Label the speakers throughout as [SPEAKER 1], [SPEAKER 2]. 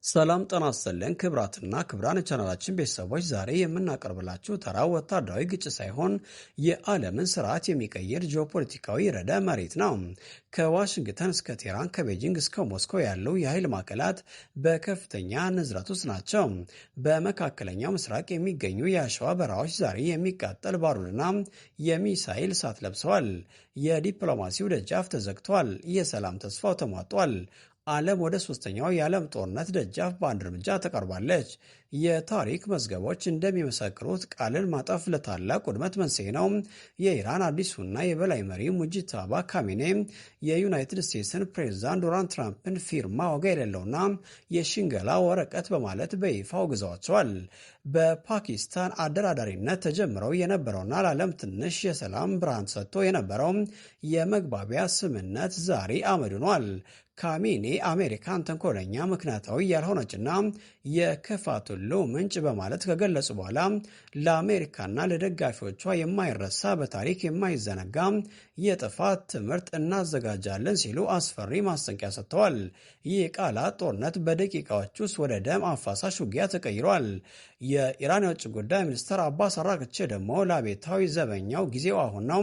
[SPEAKER 1] ሰላም ጤና ይስጥልን ክቡራትና ክቡራን ቻናላችን ቤተሰቦች ዛሬ የምናቀርብላችሁ ተራ ወታደራዊ ግጭት ሳይሆን የዓለምን ስርዓት የሚቀይር ጂኦፖለቲካዊ ርዕደ መሬት ነው። ከዋሽንግተን እስከ ቴህራን ከቤጂንግ እስከ ሞስኮ ያሉ የኃይል ማዕከላት በከፍተኛ ንዝረት ውስጥ ናቸው። በመካከለኛው ምስራቅ የሚገኙ የአሸዋ በረሃዎች ዛሬ የሚቃጠል ባሩድና የሚሳይል እሳት ለብሰዋል። የዲፕሎማሲው ደጃፍ ተዘግቷል። የሰላም ተስፋው ተሟጧል። ዓለም ወደ ሶስተኛው የዓለም ጦርነት ደጃፍ በአንድ እርምጃ ተቀርባለች። የታሪክ መዝገቦች እንደሚመሰክሩት ቃልን ማጠፍ ለታላቅ ውድመት መንስኤ ነው። የኢራን አዲሱና የበላይ መሪ ሙጂታባ ካሜኔ የዩናይትድ ስቴትስን ፕሬዝዳንት ዶናልድ ትራምፕን ፊርማ ዋጋ የሌለውና የሽንገላ ወረቀት በማለት በይፋ አውግዘዋቸዋል። በፓኪስታን አደራዳሪነት ተጀምረው የነበረውና ለዓለም ትንሽ የሰላም ብርሃን ሰጥቶ የነበረው የመግባቢያ ስምምነት ዛሬ አመድ ሆኗል። ካሜኔ አሜሪካን ተንኮለኛ፣ ምክንያታዊ ያልሆነችና የክፋት ሁሉ ምንጭ በማለት ከገለጹ በኋላ ለአሜሪካና ለደጋፊዎቿ የማይረሳ በታሪክ የማይዘነጋ የጥፋት ትምህርት እናዘጋጃለን ሲሉ አስፈሪ ማስጠንቀቂያ ሰጥተዋል። ይህ ቃላት ጦርነት በደቂቃዎች ውስጥ ወደ ደም አፋሳሽ ውጊያ ተቀይሯል። የኢራን የውጭ ጉዳይ ሚኒስትር አባስ አራግቺ ደግሞ ለአብዮታዊ ዘበኛው ጊዜው አሁን ነው፣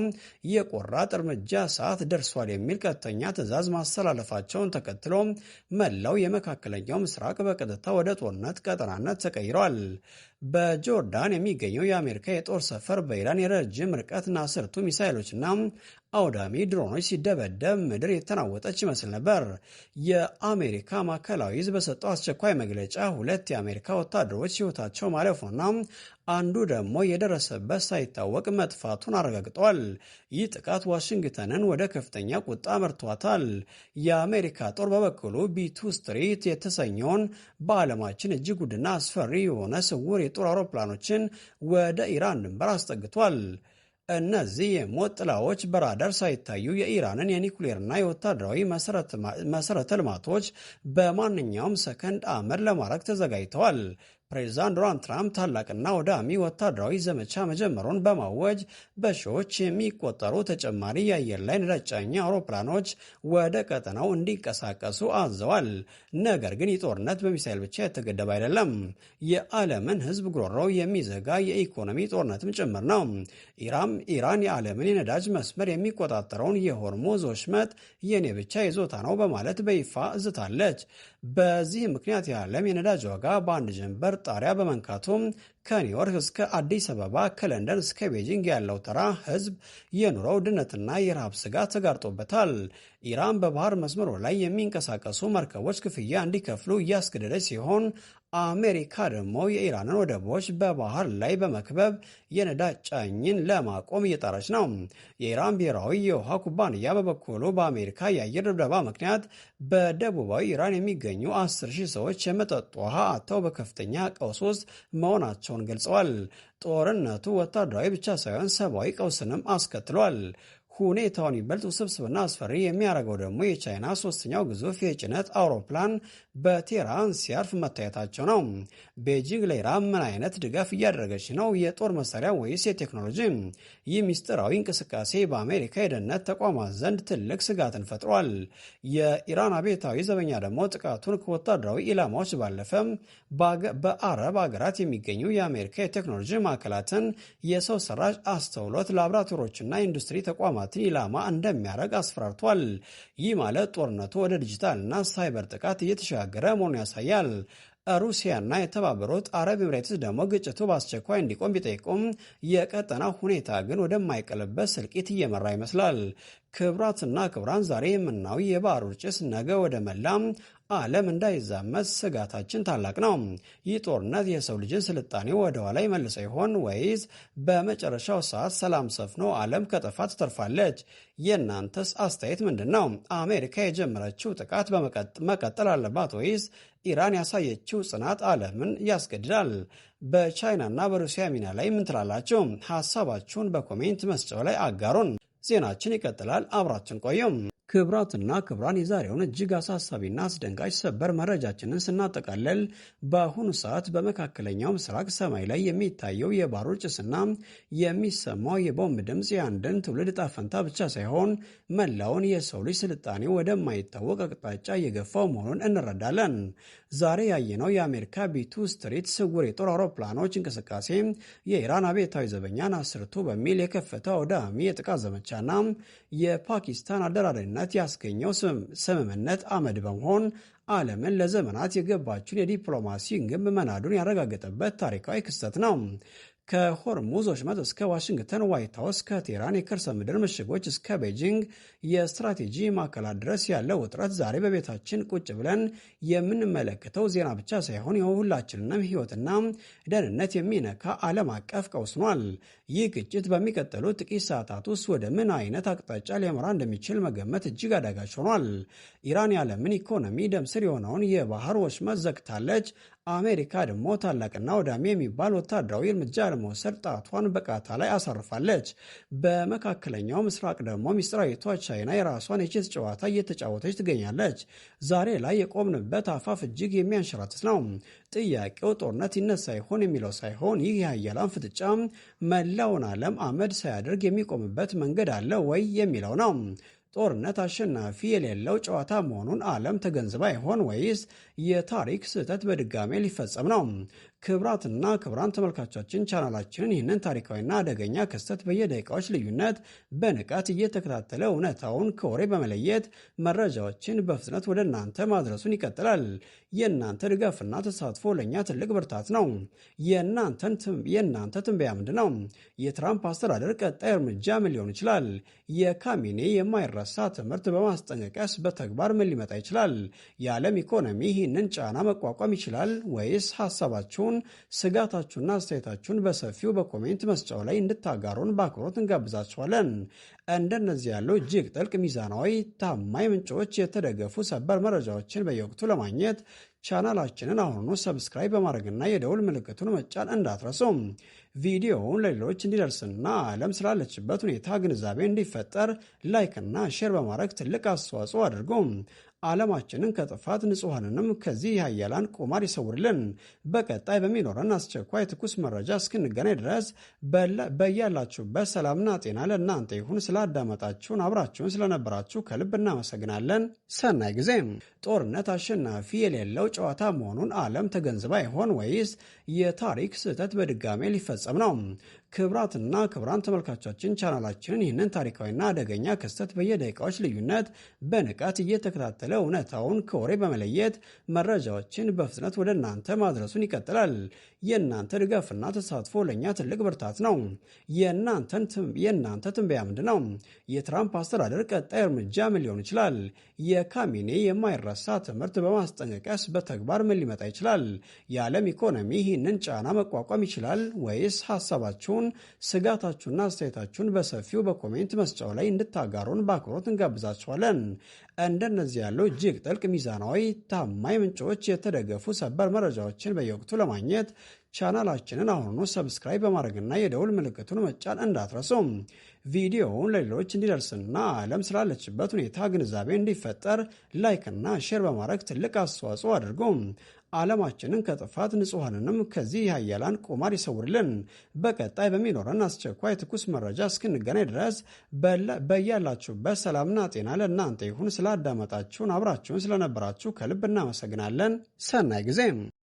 [SPEAKER 1] የቆራጥ እርምጃ ሰዓት ደርሷል የሚል ቀጥተኛ ትዕዛዝ ማስተላለፋቸውን ተከትሎ መላው የመካከለኛው ምስራቅ በቀጥታ ወደ ጦርነት ቀጠናነት ተቀይሯል። በጆርዳን የሚገኘው የአሜሪካ የጦር ሰፈር በኢራን የረጅም ርቀት ናስርቱ ሚሳይሎችና አውዳሚ ድሮኖች ሲደበደብ ምድር የተናወጠች ይመስል ነበር። የአሜሪካ ማዕከላዊ ዕዝ በሰጠው አስቸኳይ መግለጫ ሁለት የአሜሪካ ወታደሮች ሕይወታቸው ማለፉና አንዱ ደግሞ የደረሰበት ሳይታወቅ መጥፋቱን አረጋግጧል። ይህ ጥቃት ዋሽንግተንን ወደ ከፍተኛ ቁጣ መርቷታል። የአሜሪካ ጦር በበኩሉ ቢቱ ስትሪት የተሰኘውን በዓለማችን እጅግ ውድና አስፈሪ የሆነ ስውር የጦር አውሮፕላኖችን ወደ ኢራን ድንበር አስጠግቷል። እነዚህ የሞት ጥላዎች በራዳር ሳይታዩ የኢራንን የኒኩሌርና የወታደራዊ መሰረተ ልማቶች በማንኛውም ሰከንድ አመድ ለማድረግ ተዘጋጅተዋል። ፕሬዚዳንት ዶናልድ ትራምፕ ታላቅና ወዳሚ ወታደራዊ ዘመቻ መጀመሩን በማወጅ በሺዎች የሚቆጠሩ ተጨማሪ የአየር ላይ ነዳጅ ጫኝ አውሮፕላኖች ወደ ቀጠናው እንዲንቀሳቀሱ አዘዋል። ነገር ግን ይህ ጦርነት በሚሳይል ብቻ የተገደበ አይደለም። የዓለምን ሕዝብ ጉሮሮ የሚዘጋ የኢኮኖሚ ጦርነትም ጭምር ነው። ኢራን የዓለምን የነዳጅ መስመር የሚቆጣጠረውን የሆርሙዝ ወሽመጥ የኔ ብቻ ይዞታ ነው በማለት በይፋ ዝታለች። በዚህ ምክንያት የዓለም የነዳጅ ዋጋ በአንድ ጀንበር ጣሪያ በመንካቱም ከኒውዮርክ እስከ አዲስ አበባ ከለንደን እስከ ቤጂንግ ያለው ተራ ህዝብ የኑሮ ውድነትና የረሃብ ስጋት ተጋርጦበታል። ኢራን በባህር መስመሩ ላይ የሚንቀሳቀሱ መርከቦች ክፍያ እንዲከፍሉ እያስገደደች ሲሆን አሜሪካ ደግሞ የኢራንን ወደቦች በባህር ላይ በመክበብ የነዳጅ ጫኝን ለማቆም እየጣረች ነው። የኢራን ብሔራዊ የውሃ ኩባንያ በበኩሉ በአሜሪካ የአየር ድብደባ ምክንያት በደቡባዊ ኢራን የሚገኙ 10,000 ሰዎች የመጠጥ ውሃ አጥተው በከፍተኛ ቀውስ ውስጥ መሆናቸውን ገልጸዋል። ጦርነቱ ወታደራዊ ብቻ ሳይሆን ሰብአዊ ቀውስንም አስከትሏል። ሁኔታውን ይበልጥ ውስብስብና አስፈሪ የሚያደርገው ደግሞ የቻይና ሶስተኛው ግዙፍ የጭነት አውሮፕላን በቴህራን ሲያርፍ መታየታቸው ነው። ቤጂንግ ለኢራን ምን አይነት ድጋፍ እያደረገች ነው? የጦር መሳሪያ ወይስ የቴክኖሎጂ? ይህ ምስጢራዊ እንቅስቃሴ በአሜሪካ የደህንነት ተቋማት ዘንድ ትልቅ ስጋትን ፈጥሯል። የኢራን አብዮታዊ ዘበኛ ደግሞ ጥቃቱን ከወታደራዊ ኢላማዎች ባለፈ በአረብ ሀገራት የሚገኙ የአሜሪካ የቴክኖሎጂ ማዕከላትን፣ የሰው ሰራሽ አስተውሎት ላቦራቶሪዎችና ኢንዱስትሪ ተቋማት ኢላማ እንደሚያደርግ አስፈራርቷል። ይህ ማለት ጦርነቱ ወደ ዲጂታልና ሳይበር ጥቃት እየተሸጋገረ መሆኑን ያሳያል። ሩሲያና የተባበሩት አረብ ኤምሬትስ ደግሞ ግጭቱ በአስቸኳይ እንዲቆም ቢጠይቁም የቀጠና ሁኔታ ግን ወደማይቀለበስ እልቂት እየመራ ይመስላል። ክቡራትና ክቡራን ዛሬ የምናየው የባህር ጭስ ነገ ወደ መላም ዓለም እንዳይዛመት ስጋታችን ታላቅ ነው። ይህ ጦርነት የሰው ልጅን ስልጣኔ ወደ ኋላ ይመልሰው ይሆን ወይስ በመጨረሻው ሰዓት ሰላም ሰፍኖ ዓለም ከጥፋት ትተርፋለች? የእናንተስ አስተያየት ምንድን ነው? አሜሪካ የጀመረችው ጥቃት መቀጠል አለባት ወይስ ኢራን ያሳየችው ጽናት ዓለምን ያስገድዳል? በቻይናና በሩሲያ ሚና ላይ ምን ትላላችሁ? ሐሳባችሁን በኮሜንት መስጫው ላይ አጋሩን። ዜናችን ይቀጥላል። አብራችን ቆዩም። ክቡራትና ክቡራን የዛሬውን እጅግ አሳሳቢና አስደንጋጭ ሰበር መረጃችንን ስናጠቃለል በአሁኑ ሰዓት በመካከለኛው ምስራቅ ሰማይ ላይ የሚታየው የባሩድ ጭስና የሚሰማው የቦምብ ድምፅ የአንድን ትውልድ ዕጣ ፈንታ ብቻ ሳይሆን መላውን የሰው ልጅ ስልጣኔ ወደማይታወቅ አቅጣጫ እየገፋው መሆኑን እንረዳለን። ዛሬ ያየነው የአሜሪካ ቢ2 ስትሪት ስውር የጦር አውሮፕላኖች እንቅስቃሴ የኢራን አብዮታዊ ዘበኛን አስርቱ በሚል የከፈተው አውዳሚ የጥቃት ዘመቻና የፓኪስታን አደራዳሪነት ያስገኘው ስምምነት አመድ በመሆን ዓለምን ለዘመናት የገባችውን የዲፕሎማሲ ግንብ መናዱን ያረጋገጠበት ታሪካዊ ክስተት ነው። ከሆርሙዝ ወሽመጥ እስከ ዋሽንግተን ዋይት ሀውስ፣ ከቴህራን የከርሰ ምድር ምሽጎች እስከ ቤጂንግ የስትራቴጂ ማዕከላት ድረስ ያለው ውጥረት ዛሬ በቤታችን ቁጭ ብለን የምንመለከተው ዜና ብቻ ሳይሆን የሁላችንንም ሕይወትና ደህንነት የሚነካ ዓለም አቀፍ ቀውስ ሆኗል። ይህ ግጭት በሚቀጥሉት ጥቂት ሰዓታት ውስጥ ወደ ምን አይነት አቅጣጫ ሊያመራ እንደሚችል መገመት እጅግ አዳጋች ሆኗል። ኢራን የዓለምን ኢኮኖሚ ደም ስር የሆነውን የባህር ወሽመጥ ዘግታለች። አሜሪካ ደግሞ ታላቅና ወዳሚ የሚባል ወታደራዊ እርምጃ ለመውሰድ ጣቷን በቃታ ላይ አሳርፋለች። በመካከለኛው ምስራቅ ደግሞ ሚስጥራዊቷ ቻይና የራሷን የቼዝ ጨዋታ እየተጫወተች ትገኛለች። ዛሬ ላይ የቆምንበት አፋፍ እጅግ የሚያንሸራትት ነው። ጥያቄው ጦርነት ይነሳ ይሆን የሚለው ሳይሆን ይህ የሀያላን ፍጥጫ መላውን ዓለም አመድ ሳያደርግ የሚቆምበት መንገድ አለ ወይ የሚለው ነው። ጦርነት አሸናፊ የሌለው ጨዋታ መሆኑን ዓለም ተገንዝባ ይሆን ወይስ የታሪክ ስህተት በድጋሜ ሊፈጸም ነው? ክብራትና ክብራን ተመልካቾቻችን ቻናላችንን ይህንን ታሪካዊና አደገኛ ክስተት በየደቂቃዎች ልዩነት በንቃት እየተከታተለ እውነታውን ከወሬ በመለየት መረጃዎችን በፍጥነት ወደ እናንተ ማድረሱን ይቀጥላል። የእናንተ ድጋፍና ተሳትፎ ለእኛ ትልቅ ብርታት ነው። የእናንተ ትንበያ ምንድን ነው? የትራምፕ አስተዳደር ቀጣይ እርምጃ ምን ሊሆን ይችላል? የካሚኔ የማይረሳ ትምህርት በማስጠንቀቂያስ በተግባር ምን ሊመጣ ይችላል? የዓለም ኢኮኖሚ ይህንን ጫና መቋቋም ይችላል ወይስ? ሀሳባችሁን፣ ስጋታችሁና አስተያየታችሁን በሰፊው በኮሜንት መስጫው ላይ እንድታጋሩን በአክብሮት እንጋብዛችኋለን። እንደነዚህ ያሉ እጅግ ጥልቅ፣ ሚዛናዊ፣ ታማኝ ምንጮች የተደገፉ ሰበር መረጃዎችን በየወቅቱ ለማግኘት ቻናላችንን አሁኑ ሰብስክራይብ በማድረግና የደውል ምልክቱን መጫን እንዳትረሱም። ቪዲዮውን ለሌሎች እንዲደርስና ዓለም ስላለችበት ሁኔታ ግንዛቤ እንዲፈጠር ላይክና ሼር በማድረግ ትልቅ አስተዋጽኦ አድርጉም። ዓለማችንን ከጥፋት ንጹሐንንም ከዚህ የሀያላን ቁማር ይሰውርልን። በቀጣይ በሚኖረን አስቸኳይ ትኩስ መረጃ እስክንገናኝ ድረስ በያላችሁበት ሰላምና ጤና ለእናንተ ይሁን። ስላዳመጣችሁን አብራችሁን ስለነበራችሁ ከልብ እናመሰግናለን። ሰናይ ጊዜም። ጦርነት አሸናፊ የሌለው ጨዋታ መሆኑን ዓለም ተገንዝባ ይሆን ወይስ የታሪክ ስህተት በድጋሜ ሊፈጸም ነው? ክብራትና ክብራን ተመልካቾቻችን ቻናላችንን ይህንን ታሪካዊና አደገኛ ክስተት በየደቂቃዎች ልዩነት በንቃት እየተከታተለ እውነታውን ከወሬ በመለየት መረጃዎችን በፍጥነት ወደ እናንተ ማድረሱን ይቀጥላል። የእናንተ ድጋፍና ተሳትፎ ለእኛ ትልቅ ብርታት ነው። የእናንተ ትንበያ ምንድን ነው? የትራምፕ አስተዳደር ቀጣይ እርምጃ ምን ሊሆን ይችላል? የካሚኔ የማይረሳ ትምህርት በማስጠንቀቂያስ በተግባር ምን ሊመጣ ይችላል? የዓለም ኢኮኖሚ ይህንን ጫና መቋቋም ይችላል ወይስ? ሀሳባችሁን፣ ስጋታችሁና አስተያየታችሁን በሰፊው በኮሜንት መስጫው ላይ እንድታጋሩን በአክብሮት እንጋብዛችኋለን። እንደነዚህ ያሉ እጅግ ጥልቅ፣ ሚዛናዊ፣ ታማኝ ምንጮች የተደገፉ ሰበር መረጃዎችን በየወቅቱ ለማግኘት ቻናላችንን አሁኑ ሰብስክራይብ በማድረግና የደውል ምልክቱን መጫን እንዳትረሱም። ቪዲዮውን ለሌሎች እንዲደርስና ዓለም ስላለችበት ሁኔታ ግንዛቤ እንዲፈጠር ላይክና ሼር በማድረግ ትልቅ አስተዋጽኦ አድርጉም። ዓለማችንን ከጥፋት ንጹሐንንም ከዚህ የሀያላን ቁማር ይሰውርልን። በቀጣይ በሚኖረን አስቸኳይ ትኩስ መረጃ እስክንገናኝ ድረስ በያላችሁበት ሰላምና ጤና ለእናንተ ይሁን። ስላዳመጣችሁን አብራችሁን ስለነበራችሁ ከልብ እናመሰግናለን። ሰናይ ጊዜም